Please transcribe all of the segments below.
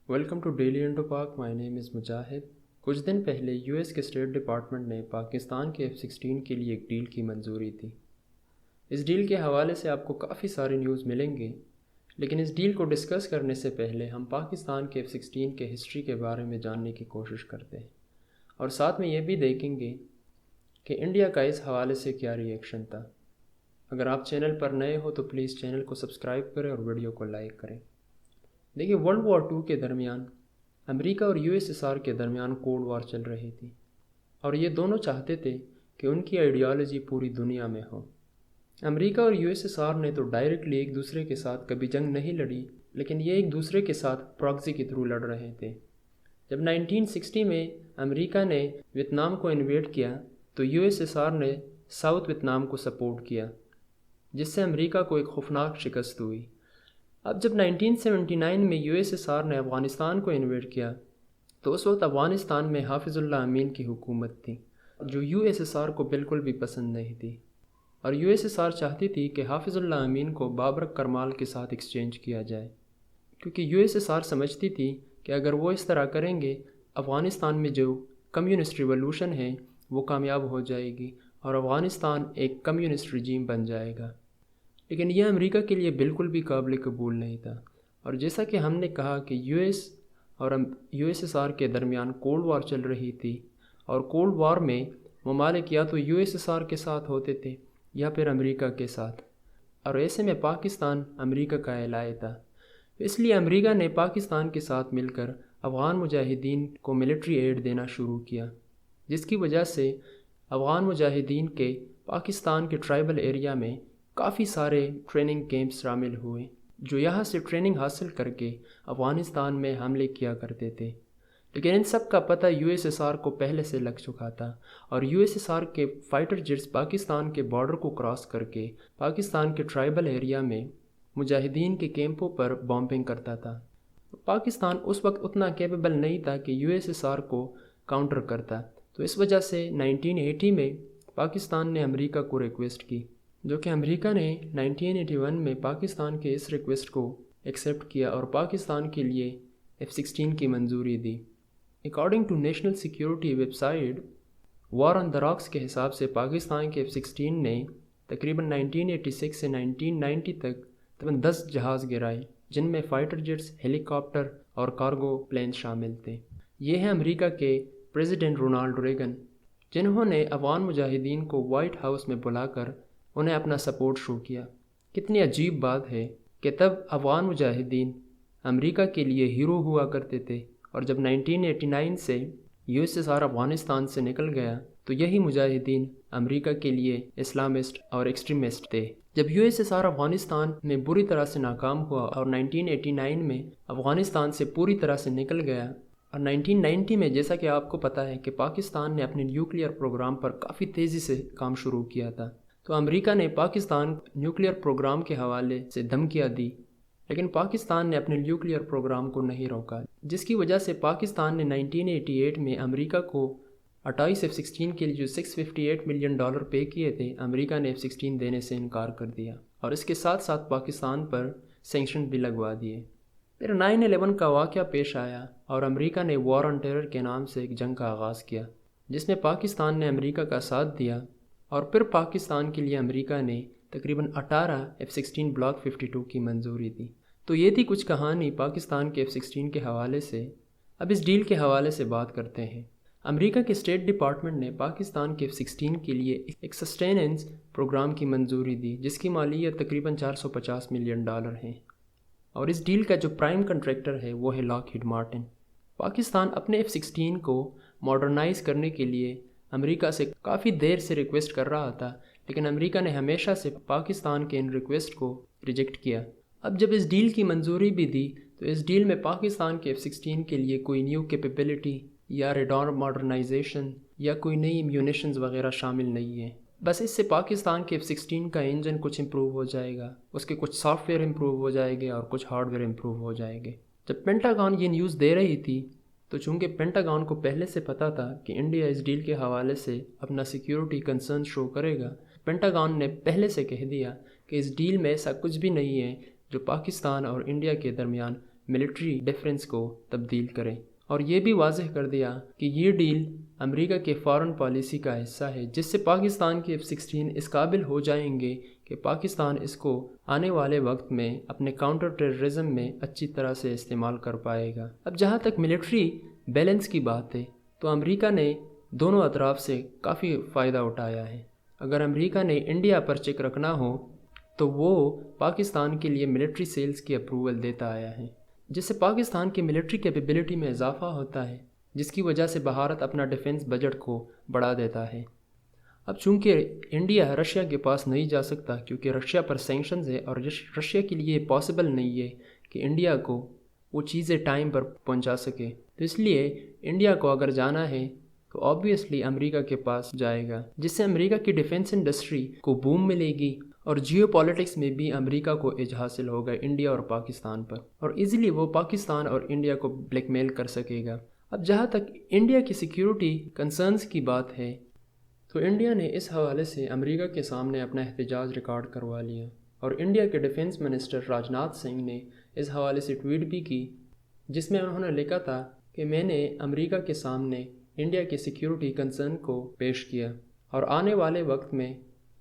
Welcome to daily Indo پاک. مائی نیم از مجاہد. کچھ دن پہلے یو ایس کے اسٹیٹ ڈپارٹمنٹ نے پاکستان کے F-16 کے لیے ایک ڈیل کی منظوری دی. اس ڈیل کے حوالے سے آپ کو کافی سارے نیوز ملیں گے، لیکن اس ڈیل کو ڈسکس کرنے سے پہلے ہم پاکستان کے F-16 کے ہسٹری کے بارے میں جاننے کی کوشش کرتے ہیں، اور ساتھ میں یہ بھی دیکھیں گے کہ انڈیا کا اس حوالے سے کیا ری ایکشن تھا. اگر آپ چینل پر نئے ہو تو پلیز چینل کو سبسکرائب کریں اور ویڈیو کو لائک کریں. دیکھیے، ورلڈ وار 2 کے درمیان امریکہ اور USSR کے درمیان کولڈ وار چل رہی تھی، اور یہ دونوں چاہتے تھے کہ ان کی آئیڈیالوجی پوری دنیا میں ہو. امریکہ اور USSR نے تو ڈائریکٹلی ایک دوسرے کے ساتھ کبھی جنگ نہیں لڑی، لیکن یہ ایک دوسرے کے ساتھ پراکسی کے تھرو لڑ رہے تھے. جب 1960 میں امریکہ نے ویتنام کو انویڈ کیا تو USSR نے ساؤتھ ویتنام کو سپورٹ کیا، جس سے امریکہ کو ایک خوفناک شکست ہوئی. اب جب 1979 میں USSR نے افغانستان کو انویڈ کیا تو اس وقت افغانستان میں حافظ اللہ امین کی حکومت تھی، جو USSR کو بالکل بھی پسند نہیں تھی، اور USSR چاہتی تھی کہ حافظ اللہ امین کو بابرک کرمال کے ساتھ ایکسچینج کیا جائے، کیونکہ USSR سمجھتی تھی کہ اگر وہ اس طرح کریں گے افغانستان میں جو کمیونسٹ ریولوشن ہے وہ کامیاب ہو جائے گی اور افغانستان ایک کمیونسٹ رجیم بن جائے گا. لیکن یہ امریکہ کے لیے بالکل بھی قابل قبول نہیں تھا، اور جیسا کہ ہم نے کہا کہ US اور USSR کے درمیان کولڈ وار چل رہی تھی، اور کولڈ وار میں ممالک یا تو USSR کے ساتھ ہوتے تھے یا پھر امریکہ کے ساتھ، اور ایسے میں پاکستان امریکہ کا الائے تھا. اس لیے امریکہ نے پاکستان کے ساتھ مل کر افغان مجاہدین کو ملٹری ایڈ دینا شروع کیا، جس کی وجہ سے افغان مجاہدین کے پاکستان کے ٹرائبل ایریا میں کافی سارے ٹریننگ کیمپس شامل ہوئے، جو یہاں سے ٹریننگ حاصل کر کے افغانستان میں حملے کیا کرتے تھے. لیکن ان سب کا پتہ USSR کو پہلے سے لگ چکا تھا، اور USSR کے فائٹر جیٹس پاکستان کے بارڈر کو کراس کر کے پاکستان کے ٹرائبل ایریا میں مجاہدین کے کیمپوں پر بامبنگ کرتا تھا. پاکستان اس وقت اتنا کیپیبل نہیں تھا کہ USSR کو کاؤنٹر کرتا، تو اس وجہ سے 1980 میں پاکستان نے امریکہ کو ریکویسٹ کی، جو کہ امریکہ نے 1981 میں پاکستان کے اس ریکویسٹ کو ایکسیپٹ کیا اور پاکستان کے لیے F-16 کی منظوری دی. According to national security website war on the rocks کے حساب سے پاکستان کے F-16 نے تقریباً 1986 سے 1990 تک تقریباً 10 جہاز گرائے، جن میں فائٹر جیٹس، ہیلی کاپٹر اور کارگو پلین شامل تھے. یہ ہیں امریکہ کے پریزیڈنٹ رونالڈ ریگن، جنہوں نے افغان مجاہدین کو وائٹ ہاؤس میں بلا کر انہیں اپنا سپورٹ شو کیا. کتنی عجیب بات ہے کہ تب افغان مجاہدین امریکہ کے لیے ہیرو ہوا کرتے تھے، اور جب 1989 سے USSR افغانستان سے نکل گیا تو یہی مجاہدین امریکہ کے لیے اسلامسٹ اور ایکسٹریمسٹ تھے. جب USSR افغانستان میں بری طرح سے ناکام ہوا اور 1989 میں افغانستان سے پوری طرح سے نکل گیا، اور 1990 میں جیسا کہ آپ کو پتہ ہے کہ پاکستان نے اپنے نیوکلیئر پروگرام پر کافی تیزی سے کام شروع کیا تھا، تو امریکہ نے پاکستان نیوکلیئر پروگرام کے حوالے سے دھمکیاں دی، لیکن پاکستان نے اپنے نیوکلیئر پروگرام کو نہیں روکا، جس کی وجہ سے پاکستان نے 1988 میں امریکہ کو 28 F-16 کے لیے جو $658 ملین پے کیے تھے، امریکہ نے F-16 دینے سے انکار کر دیا، اور اس کے ساتھ ساتھ پاکستان پر سینکشن بھی لگوا دیے. پھر 9/11 کا واقعہ پیش آیا اور امریکہ نے وار آن ٹیرر کے نام سے ایک جنگ کا آغاز کیا، جس میں پاکستان نے امریکہ کا ساتھ دیا، اور پھر پاکستان کے لیے امریکہ نے تقریباً 18 F-16 بلاک 52 کی منظوری دی. تو یہ تھی کچھ کہانی پاکستان کے F-16 کے حوالے سے. اب اس ڈیل کے حوالے سے بات کرتے ہیں. امریکہ کے اسٹیٹ ڈپارٹمنٹ نے پاکستان کے F-16 کے لیے ایک سسٹیننس پروگرام کی منظوری دی، جس کی مالیت تقریباً $450 ملین ہے، اور اس ڈیل کا جو پرائم کنٹریکٹر ہے وہ ہے لاک ہیڈ مارٹن. پاکستان اپنے F-16 کو ماڈرنائز کرنے کے لیے امریکہ سے کافی دیر سے ریکویسٹ کر رہا تھا، لیکن امریکہ نے ہمیشہ سے پاکستان کے ان ریکویسٹ کو ریجیکٹ کیا. اب جب اس ڈیل کی منظوری بھی دی تو اس ڈیل میں پاکستان کے F-16 کے لیے کوئی نیو کیپیبلٹی یا ریڈار ماڈرنائزیشن یا کوئی نئی میونیشنز وغیرہ شامل نہیں ہے. بس اس سے پاکستان کے F-16 کا انجن کچھ امپروو ہو جائے گا، اس کے کچھ سافٹ ویئر امپروو ہو جائے گے اور کچھ ہارڈ ویئر امپروو ہو جائے گے. جب پینٹاگون یہ نیوز دے رہی تھی تو چونکہ پینٹاگون کو پہلے سے پتہ تھا کہ انڈیا اس ڈیل کے حوالے سے اپنا سیکیورٹی کنسرن شو کرے گا، پینٹاگون نے پہلے سے کہہ دیا کہ اس ڈیل میں ایسا کچھ بھی نہیں ہے جو پاکستان اور انڈیا کے درمیان ملٹری ڈیفرنس کو تبدیل کریں، اور یہ بھی واضح کر دیا کہ یہ ڈیل امریکہ کے فارن پالیسی کا حصہ ہے، جس سے پاکستان کے F-16 اس قابل ہو جائیں گے کہ پاکستان اس کو آنے والے وقت میں اپنے کاؤنٹر ٹیررزم میں اچھی طرح سے استعمال کر پائے گا۔ اب جہاں تک ملٹری بیلنس کی بات ہے تو امریکہ نے دونوں اطراف سے کافی فائدہ اٹھایا ہے۔ اگر امریکہ نے انڈیا پر چیک رکھنا ہو تو وہ پاکستان کے لیے ملٹری سیلز کی اپروول دیتا آیا ہے، جس سے پاکستان کی ملٹری کیپیبلٹی میں اضافہ ہوتا ہے، جس کی وجہ سے بھارت اپنا ڈیفنس بجٹ کو بڑھا دیتا ہے۔ اب چونکہ انڈیا رشیا کے پاس نہیں جا سکتا کیونکہ رشیا پر سینکشنز ہے، اور رشیا کے لیے پاسبل نہیں ہے کہ انڈیا کو وہ چیزیں ٹائم پر پہنچا سکے، تو اس لیے انڈیا کو اگر جانا ہے تو آبویسلی امریکہ کے پاس جائے گا، جس سے امریکہ کی ڈیفنس انڈسٹری کو بوم ملے گی، اور جیو پالیٹکس میں بھی امریکہ کو ایج حاصل ہوگا انڈیا اور پاکستان پر، اور ایزیلی وہ پاکستان اور انڈیا کو بلیک میل کر سکے گا۔ اب جہاں تک انڈیا کی سیکیورٹی کنسرنز کی بات ہے تو انڈیا نے اس حوالے سے امریکہ کے سامنے اپنا احتجاج ریکارڈ کروا لیا، اور انڈیا کے ڈیفنس منسٹر راج ناتھ سنگھ نے اس حوالے سے ٹویٹ بھی کی، جس میں انہوں نے لکھا تھا کہ میں نے امریکہ کے سامنے انڈیا کے سیکیورٹی کنسرن کو پیش کیا، اور آنے والے وقت میں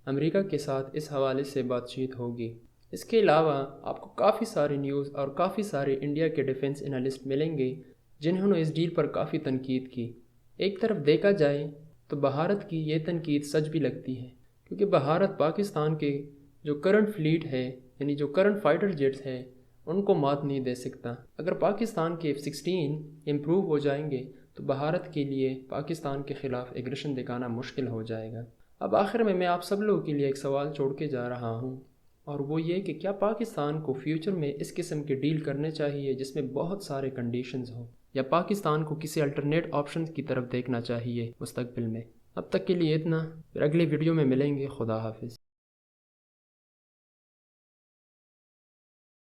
امریکہ کے ساتھ اس حوالے سے بات چیت ہوگی۔ اس کے علاوہ آپ کو کافی ساری نیوز اور کافی سارے انڈیا کے ڈیفنس انالسٹ ملیں گے جنہوں نے اس ڈیل پر کافی تنقید کی۔ ایک طرف دیکھا جائے تو بھارت کی یہ تنقید سچ بھی لگتی ہے، کیونکہ بھارت پاکستان کے جو کرنٹ فلیٹ ہے، یعنی جو کرنٹ فائٹر جیٹس ہے، ان کو مات نہیں دے سکتا۔ اگر پاکستان کے F-16 امپروو ہو جائیں گے تو بھارت کے لیے پاکستان کے خلاف ایگریشن دکھانا مشکل ہو جائے گا۔ اب آخر میں آپ سب لوگوں کے لیے ایک سوال چھوڑ کے جا رہا ہوں، اور وہ یہ کہ کیا پاکستان کو فیوچر میں اس قسم کے ڈیل کرنے چاہیے جس میں بہت سارے کنڈیشنز ہوں، یا پاکستان کو کسی الٹرنیٹ آپشنز کی طرف دیکھنا چاہیے مستقبل میں؟ اب تک کے لیے اتنا، پھر اگلی ویڈیو میں ملیں گے۔ خدا حافظ۔